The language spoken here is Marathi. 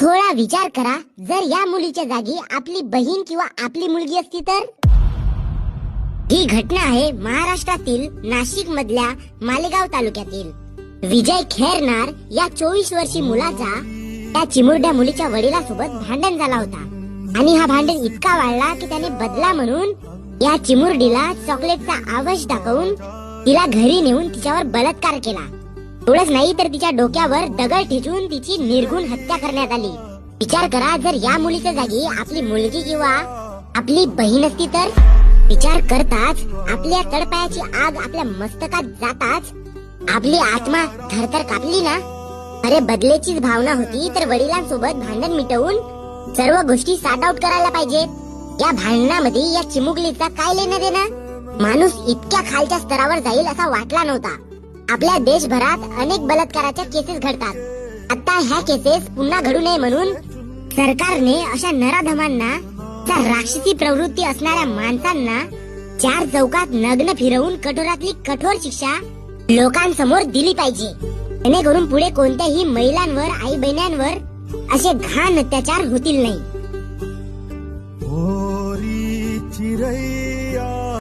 थोडा विचार करा, जर या मुलीच्या जागी आपली बहीण किंवा आपली मुलगी असती तर. ही घटना आहे महाराष्ट्रातील नाशिक मधल्या मालेगाव तालुक्यातील. विजय खैरनार या 24 वर्षीय मुलाचा त्या चिमुरड्या मुलीच्या वडिलांसोबत भांडण झाला होता आणि हा भांडण इतका वाढला की त्याने बदला म्हणून या चिमुरडीला चॉकलेटचा आवाज दाखवून तिला घरी नेऊन तिच्यावर बलात्कार केला. एवढंच नाही तर तिच्या डोक्यावर दगड ठेचून तिची निर्घृण हत्या करण्यात आली. विचार करा, जर या मुलीच्या जागी आपली मुलगी किंवा आपली बहीण असती तर. विचार करताच आपल्या तळपायाची आग आपल्या मस्तकात जाताच आपली आत्मा थरथर कापली ना. अरे बदलेचीच भावना होती तर वडिलांसोबत भांडण मिटवून सर्व गोष्टी सॉर्ट आउट करायला पाहिजेत. या भांडणामध्ये या चिमुकलीचा काय लेणं देणं. माणूस इतक्या खालच्या स्तरावर जाईल असा वाटला नव्हता. आपल्या देशभरात अनेक बलात्काराच्या केसेस घडतात. आता ह्या केसेस पुन्हा घडू नये म्हणून सरकारने अशा नराधमांना, राक्षसी प्रवृत्ती असणाऱ्या माणसांना चार चौकात नग्न फिरवून कठोरातली कठोर शिक्षा लोकांसमोर दिली पाहिजे, जेणेकरून पुढे कोणत्याही महिलांवर, आई बहिणांवर असे घाण अत्याचार होतील नाही.